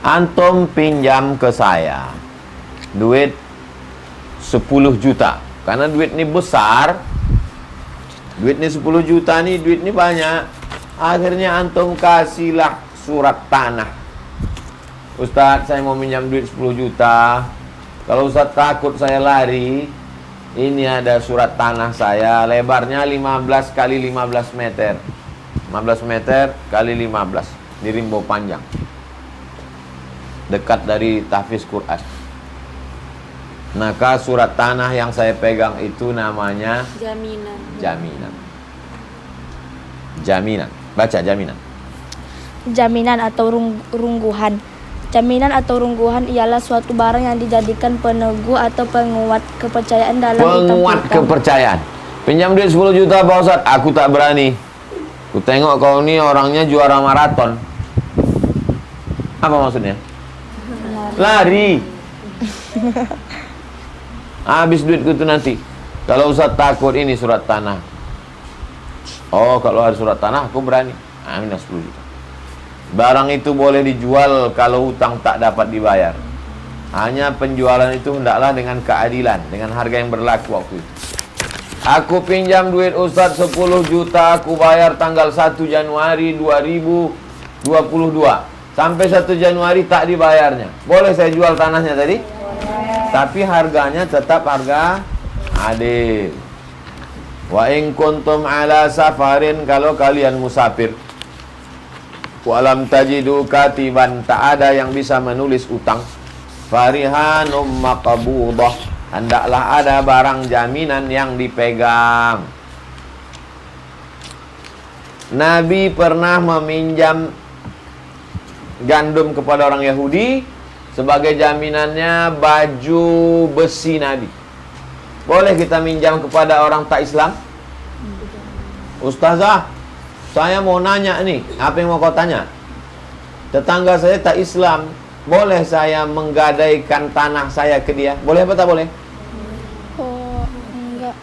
Antum pinjam ke saya duit 10 juta. Karena duit ini besar. Duit ini 10 juta nih, duit ini banyak. Akhirnya antum kasihlah surat tanah. Ustadz, saya mau minjam duit 10 juta. Kalau Ustadz takut saya lari, ini ada surat tanah saya, lebarnya 15 kali 15 meter. 15 meter kali 15 di Rimbo Panjang, dekat dari tahfiz Quran. Maka surat tanah yang saya pegang itu namanya Jaminan. jaminan. Jaminan. Baca jaminan. Jaminan atau rungguhan. Jaminan atau rungguhan ialah suatu barang yang dijadikan peneguh atau penguat kepercayaan dalam Penguat kepercayaan. Pinjam duit 10 juta Pak Ustadz, aku tak berani. Ku tengok kau ni orangnya juara maraton. Apa maksudnya? Lari. Habis duitku tu nanti. Kalau Ustaz takut ini surat tanah. Oh, kalau ada surat tanah aku berani. Minus 10 juta. Barang itu boleh dijual kalau hutang tak dapat dibayar. Hanya penjualan itu hendaklah dengan keadilan, dengan harga yang berlaku waktu itu. Aku pinjam duit Ustaz 10 juta, aku bayar tanggal 1 Januari 2022. Sampai 1 Januari tak dibayarnya. Boleh saya jual tanahnya tadi? Tapi harganya tetap harga adil. Wa in kuntum ala safarin, kalau kalian musafir. Walam tajidu katiban, tak ada yang bisa menulis utang. Farihanum maqbudah, hendaklah ada barang jaminan yang dipegang. Nabi pernah meminjam gandum kepada orang Yahudi. Sebagai jaminannya baju besi Nabi. Boleh kita minjam kepada orang tak Islam? Ustazah, saya mau nanya nih. Apa yang mau kau tanya? Tetangga saya tak Islam, boleh saya menggadaikan tanah saya ke dia? Boleh apa tak boleh? Oh, enggak.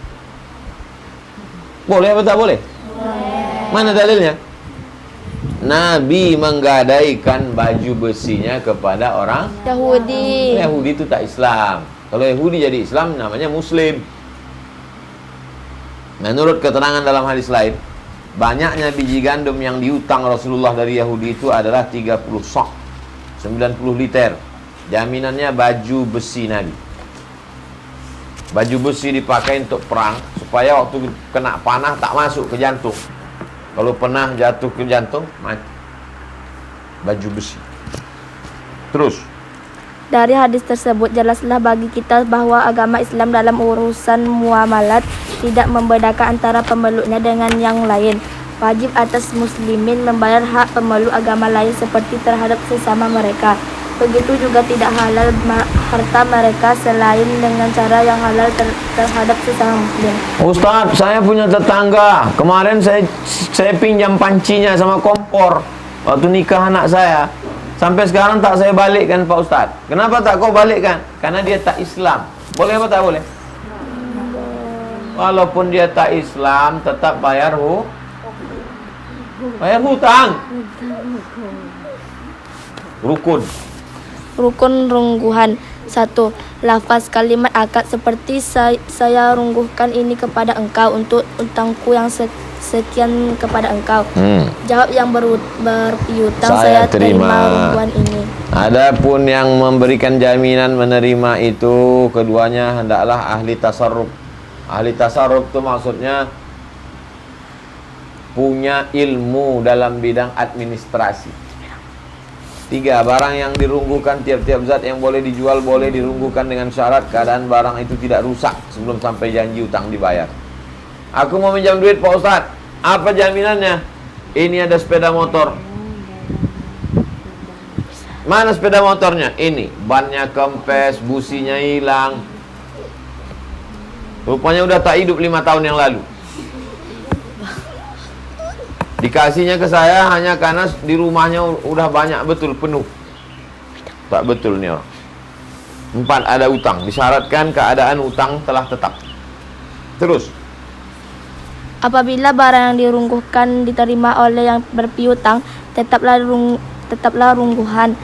Boleh apa tak boleh? Mana dalilnya? Nabi menggadaikan baju besinya kepada orang Yahudi. Yahudi itu tak Islam. Kalau Yahudi jadi Islam namanya Muslim. Menurut keterangan dalam hadis lain, banyaknya biji gandum yang diutang Rasulullah dari Yahudi itu adalah 30 sok, 90 liter. Jaminannya baju besi Nabi. Baju besi dipakai untuk perang, supaya waktu kena panah tak masuk ke jantung. Kalau pernah jatuh ke jantung, mati. Baju besi. Terus. Dari hadis tersebut jelaslah bagi kita bahwa agama Islam dalam urusan muamalat tidak membedakan antara pemeluknya dengan yang lain. Wajib atas muslimin membayar hak pemeluk agama lain seperti terhadap sesama mereka. Begitu juga tidak halal harta mereka selain dengan cara yang halal terhadap sesama muslim. Ustaz, saya punya tetangga. Kemarin saya pinjam pancinya sama kompor waktu nikah anak saya. Sampai sekarang tak saya balikkan Pak Ustaz. Kenapa tak kau balikkan? Karena dia tak Islam. Boleh apa tak boleh? Walaupun dia tak Islam, tetap bayar hutang. Rukun rungguhan. 1. Lafaz kalimat akad seperti saya rungguhkan ini kepada engkau untuk utangku yang sekian kepada engkau. Jawab yang berpiutang, saya terima rungguhan ini. Adapun yang memberikan jaminan menerima itu keduanya hendaklah ahli tasarruf. Ahli tasarruf itu maksudnya punya ilmu dalam bidang administrasi. 3. Barang yang dirungguhkan, tiap-tiap zat yang boleh dijual boleh dirungguhkan dengan syarat keadaan barang itu tidak rusak sebelum sampai janji utang dibayar. Aku mau minjam duit Pak Ustadz. Apa jaminannya? Ini ada sepeda motor. Mana sepeda motornya? Ini. Bannya kempes, businya hilang. Rupanya udah tak hidup 5 tahun yang lalu. Dikasihnya ke saya hanya karena di rumahnya udah banyak betul penuh. Tak betul nih orang. 4. Ada utang. Disyaratkan keadaan utang telah tetap. Terus. Apabila barang yang dirungguhkan diterima oleh yang berpiutang, tetaplah rungguhan.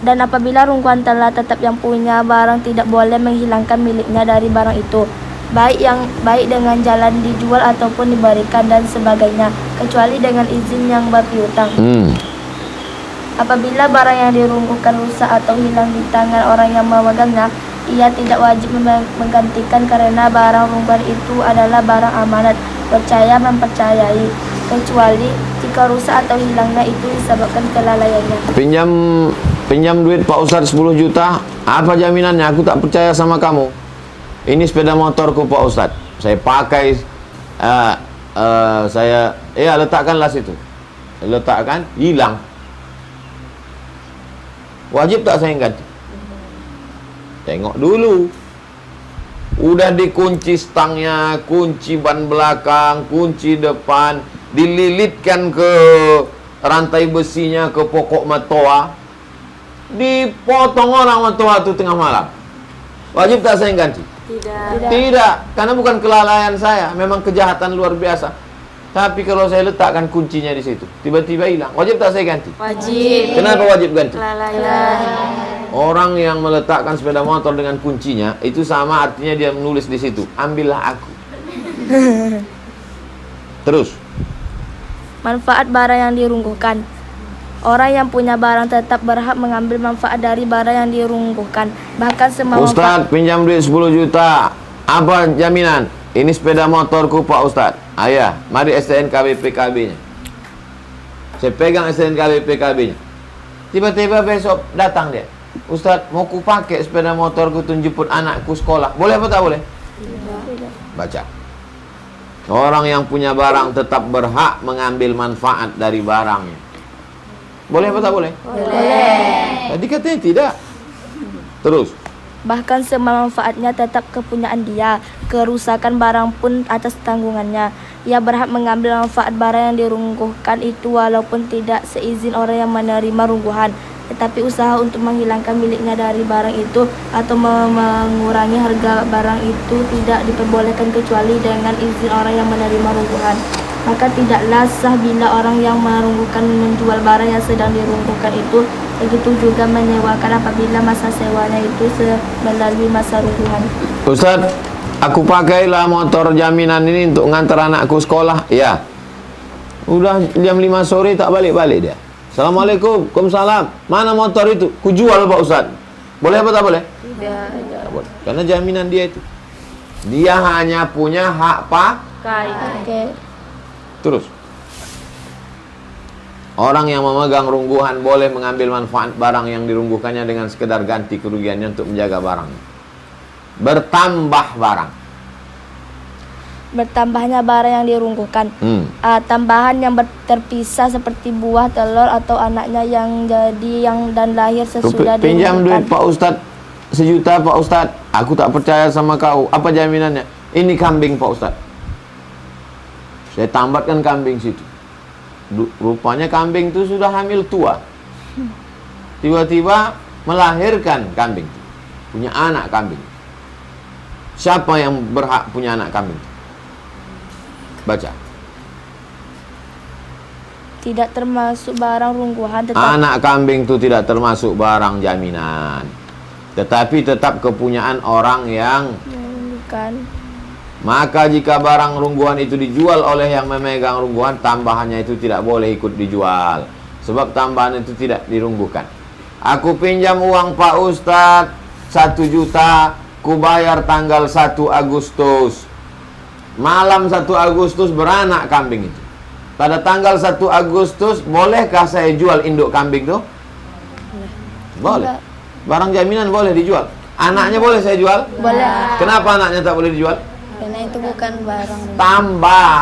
Dan apabila rungguhan telah tetap, yang punya barang tidak boleh menghilangkan miliknya dari barang itu, baik dengan jalan dijual ataupun diberikan dan sebagainya, kecuali dengan izin yang berpiutang. Apabila barang yang dirungguhkan rusak atau hilang di tangan orang yang memegangnya, ia tidak wajib menggantikan karena barang rungguhan itu adalah barang amanat, percaya mempercayai, kecuali jika rusak atau hilangnya itu disebabkan kelalaiannya. Pinjam duit Pak Ustadz 10 juta, apa jaminannya? Aku tak percaya sama kamu. Ini sepeda motorku Pak Ustadz, saya pakai, letakkanlah situ. Letakkan, hilang. Wajib tak saya ganti? Tengok dulu. Udah dikunci stangnya, kunci ban belakang, kunci depan, dililitkan ke rantai besinya, ke pokok matoa, dipotong orang matoa itu tengah malam. Wajib tak saya ganti? Tidak, karena bukan kelalaian saya, memang kejahatan luar biasa. Tapi kalau saya letakkan kuncinya di situ, tiba-tiba hilang, wajib tak saya ganti? Wajib. Kenapa wajib ganti? Kelalaian. Orang yang meletakkan sepeda motor dengan kuncinya, itu sama artinya dia menulis di situ, ambillah aku. Terus. Manfaat barang yang dirungguhkan. Orang yang punya barang tetap berhak mengambil manfaat dari barang yang dirungguhkan, bahkan semua Ustadz, pinjam duit 10 juta. Apa jaminan? Ini sepeda motorku Pak Ustadz. Ayah, mari STNK BPKB-nya. Saya pegang STNK BPKB-nya. Tiba-tiba besok datang dia. Ustadz, mau ku pakai sepeda motorku untuk jemput anakku sekolah. Boleh apa tak boleh? Tidak. Baca. Orang yang punya barang tetap berhak mengambil manfaat dari barangnya. Boleh apa tak boleh? Boleh. Tadi katanya tidak. Terus. Bahkan semua manfaatnya tetap kepunyaan dia. Kerusakan barang pun atas tanggungannya. Ia berhak mengambil manfaat barang yang dirungguhkan itu walaupun tidak seizin orang yang menerima rungguhan. Tetapi usaha untuk menghilangkan miliknya dari barang itu atau mengurangi harga barang itu tidak diperbolehkan kecuali dengan izin orang yang menerima rungguhan. Maka tidaklah sah bila orang yang merungguhkan menjual barang yang sedang dirungguhkan itu, begitu juga menyewakan apabila masa sewanya itu melalui masa rungguhan. Ustadz, aku pakailah motor jaminan ini untuk ngantar anakku sekolah. Ya. Udah jam 5 sore tak balik-balik dia. Assalamualaikum, waalaikumsalam. Mana motor itu? Ku jual Pak Ustadz. Boleh apa tak boleh? Tidak. Tak boleh. Karena jaminan dia itu. Dia hanya punya hak pakai. Oke. Terus. Orang yang memegang rungguhan boleh mengambil manfaat barang yang dirungguhkannya dengan sekedar ganti kerugiannya untuk menjaga barangnya. Bertambah barang. Bertambahnya barang yang dirungguhkan. Tambahan yang terpisah seperti buah, telur atau anaknya yang dan lahir sesudah Pinjam duit dirungguhkan. Pak Ustadz 1 juta Pak Ustadz. Aku tak percaya sama kau. Apa jaminannya? Ini kambing Pak Ustadz. Saya tambatkan kambing situ. Rupanya kambing itu sudah hamil tua. Tiba-tiba melahirkan kambing. Punya anak kambing. Siapa yang berhak punya anak kambing? Baca. Tidak termasuk barang rungguhan, tetapi Anak kambing itu tidak termasuk barang jaminan. Tetapi tetap kepunyaan orang yang bukan. Maka jika barang rungguhan itu dijual oleh yang memegang rungguhan, tambahannya itu tidak boleh ikut dijual. Sebab tambahan itu tidak dirungguhkan. Aku pinjam uang Pak Ustadz 1 juta, ku bayar tanggal 1 Agustus. Malam 1 Agustus beranak kambing itu. Pada tanggal 1 Agustus, bolehkah saya jual induk kambing itu? Boleh. Barang jaminan boleh dijual. Anaknya boleh saya jual? Boleh. Kenapa anaknya tak boleh dijual? Karena itu bukan barang Tambah.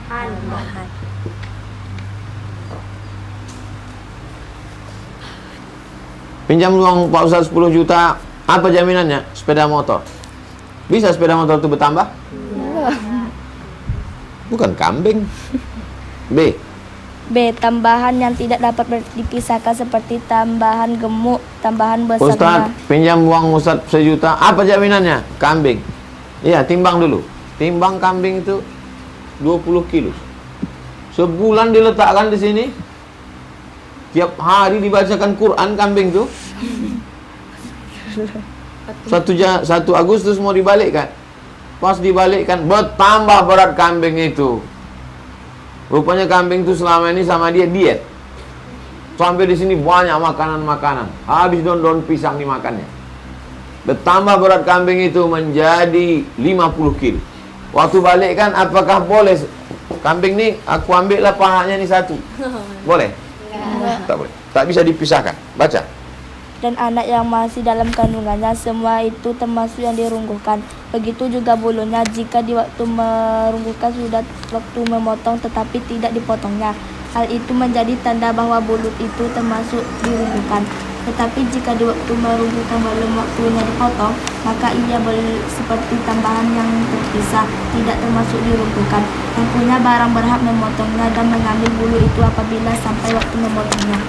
tambahan. Pinjam uang Pak Ustadz 10 juta, apa jaminannya? Sepeda motor. Bisa sepeda motor itu bertambah? Bukan kambing. B. Tambahan yang tidak dapat dipisahkan seperti tambahan gemuk, tambahan besarnya. Ustadz, pinjam uang Ustadz 1 juta, apa jaminannya? Kambing. Iya, timbang dulu. Timbang kambing itu 20 kilo. Sebulan diletakkan di sini. Tiap hari dibacakan Quran kambing itu. 1 Agustus mau dibalikkan. Pas dibalikkan, bertambah berat kambing itu. Rupanya kambing itu selama ini sama dia diet. Sampai di sini banyak makanan-makanan. Habis daun-daun pisang dimakannya. Bertambah berat kambing itu menjadi 50 kilo. Waktu balikkan, apakah boleh kambing ni aku ambil lah pahanya ni satu? Boleh? Tak boleh. Tak bisa dipisahkan. Baca. Dan anak yang masih dalam kandungannya, semua itu termasuk yang dirungguhkan. Begitu juga bulunya, jika di waktu merungguhkan sudah waktu memotong tetapi tidak dipotongnya. Hal itu menjadi tanda bahwa bulu itu termasuk dirungguhkan. Tetapi jika di waktu merungguhkan belum waktunya dipotong, maka ia boleh seperti tambahan yang terpisah, tidak termasuk dirungguhkan. Yang punya barang berhak memotongnya dan mengambil bulu itu apabila sampai waktu memotongnya.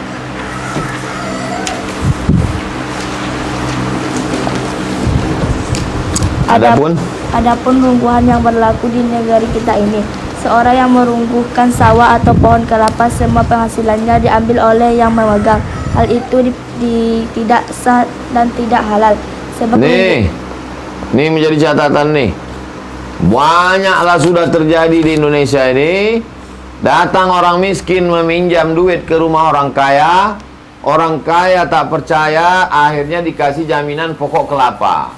Adapun rungguhan yang berlaku di negeri kita ini, seorang yang merungguhkan sawah atau pohon kelapa, semua penghasilannya diambil oleh yang memegang. Hal itu tidak sah dan tidak halal. Sebab Nih menjadi catatan nih. Banyaklah sudah terjadi di Indonesia ini. Datang orang miskin meminjam duit ke rumah orang kaya. Orang kaya tak percaya, akhirnya dikasih jaminan pokok kelapa.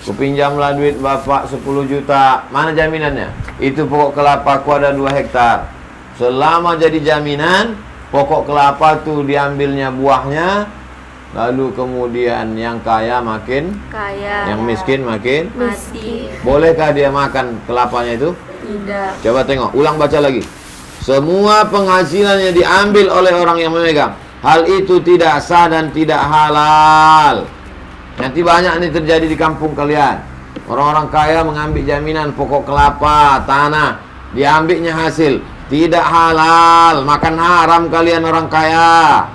Kupinjamlah duit bapak 10 juta. Mana jaminannya? Itu pokok kelapa ku ada 2 hektar. Selama jadi jaminan, pokok kelapa tuh diambilnya buahnya. Lalu kemudian yang kaya makin Kaya. yang miskin makin Mati. Bolehkah dia makan kelapanya itu? Tidak. Coba tengok, ulang baca lagi. Semua penghasilannya diambil oleh orang yang memegang. Hal itu tidak sah dan tidak halal. Nanti banyak nih terjadi di kampung kalian. Orang-orang kaya mengambil jaminan pokok kelapa, tanah, diambilnya hasil. Tidak halal, makan haram kalian orang kaya.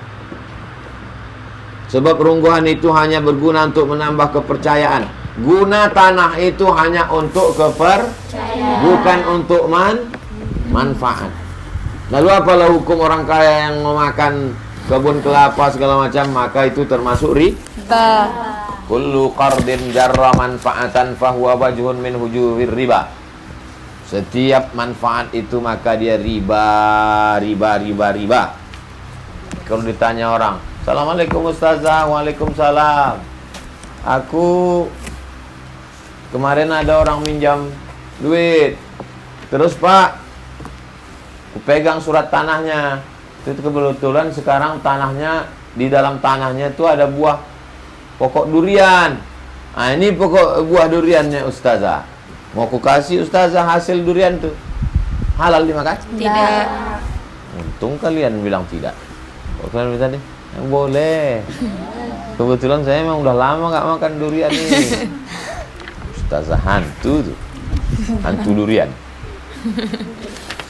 Sebab rungguhan itu hanya berguna untuk menambah kepercayaan. Guna tanah itu hanya untuk bukan untuk manfaat. Lalu apalah hukum orang kaya yang memakan kebun kelapa segala macam? Maka itu termasuk riba. Kullu qardin jarra manfaatan fahuwa wajhun min wujuhir riba. Setiap manfaat itu maka dia riba. Kalau ditanya orang, Assalamualaikum Ustazah. Waalaikumsalam. Aku kemarin ada orang minjam duit. Terus Pak, aku pegang surat tanahnya. Itu kebetulan sekarang tanahnya, di dalam tanahnya itu ada buah pokok durian. Nah, ini pokok buah duriannya Ustazah. Mau aku kasih Ustazah hasil durian tuh. Halal dimakan? Tidak. Untung kalian bilang tidak. Kok kalian bilang tadi? Yang boleh. Kebetulan saya memang udah lama gak makan durian nih. Ustazah hantu tuh. Hantu durian.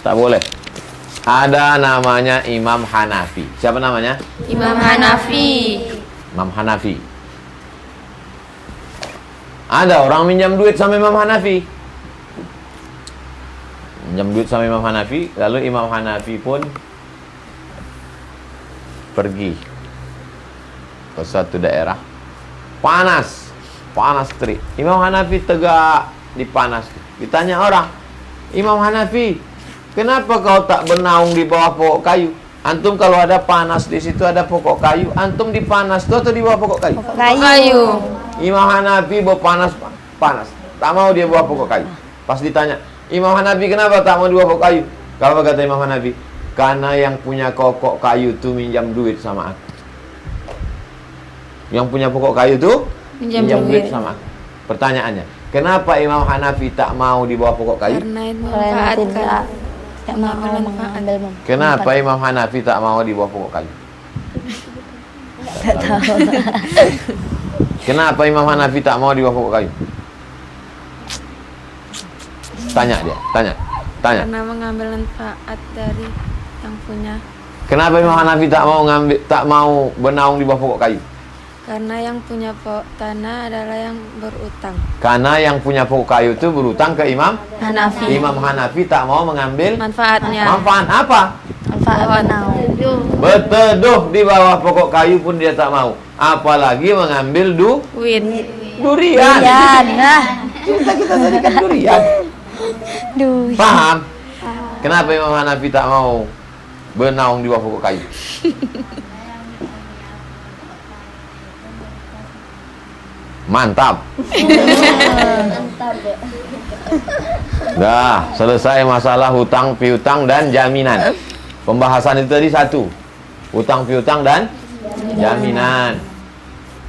Tak boleh. Ada namanya Imam Hanafi. Siapa namanya? Imam Hanafi. Imam Hanafi. Ada orang minjam duit sama Imam Hanafi. Minjam duit sama Imam Hanafi. Lalu Imam Hanafi pun pergi ke satu daerah. Panas terik. Imam Hanafi tegak di panas. Ditanya orang, Imam Hanafi, kenapa kau tak bernaung di bawah pokok kayu? Antum kalau ada panas di situ ada pokok kayu, antum di panas tu atau di bawah pokok kayu? Kayu. Imam Hanafi panas, tak mau dia bawah pokok kayu. Pas ditanya, Imam Hanafi kenapa tak mau di bawah pokok kayu? Apa kata Imam Hanafi? Karena yang punya pokok kayu tu minjam duit sama aku. Yang punya pokok kayu tu minjam duit sama aku. Pertanyaannya, kenapa Imam Hanafi tak mau di bawah pokok kayu? Karena itu tidak mau mengambil manfaat. Kenapa Imam Hanafi tak mau di bawah pokok kayu? Tak tahu. Kenapa Imam Hanafi tak mau di bawah pokok kayu? Tanya dia, tanya. Karena mengambil manfaat dari yang punya. Kenapa Imam Hanafi tak mau bernaung di bawah pokok kayu? Karena yang punya tanah adalah yang berutang. Karena yang punya pokok kayu itu berutang ke Imam Hanafi. Imam Hanafi tak mau mengambil Manfaatnya. manfaat apa? Manfaat menau. Berteduh di bawah pokok kayu pun dia tak mau. Apalagi mengambil Win. durian. Nah, Kita tadi kan durian. duh. Paham? Kenapa Imam Hanafi tak mau bernaung di bawah pokok kayu? Mantap. Dah, selesai masalah hutang piutang dan jaminan. Pembahasan itu tadi satu. Hutang piutang dan jaminan.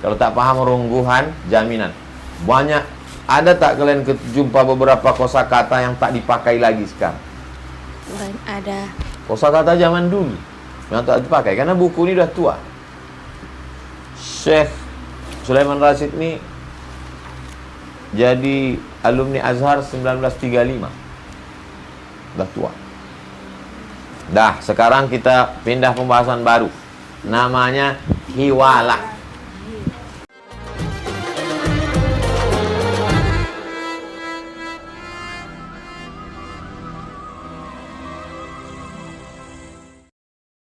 Kalau tak paham rungguhan jaminan. Banyak. Ada tak kalian jumpa beberapa kosakata yang tak dipakai lagi sekarang? Ada. Kosakata zaman dulu yang tak dipakai karena buku ini dah tua. Syekh Sulaiman Rasyid ini jadi alumni Azhar 1935. Dah tua. Dah, sekarang kita pindah pembahasan baru. Namanya hiwalah.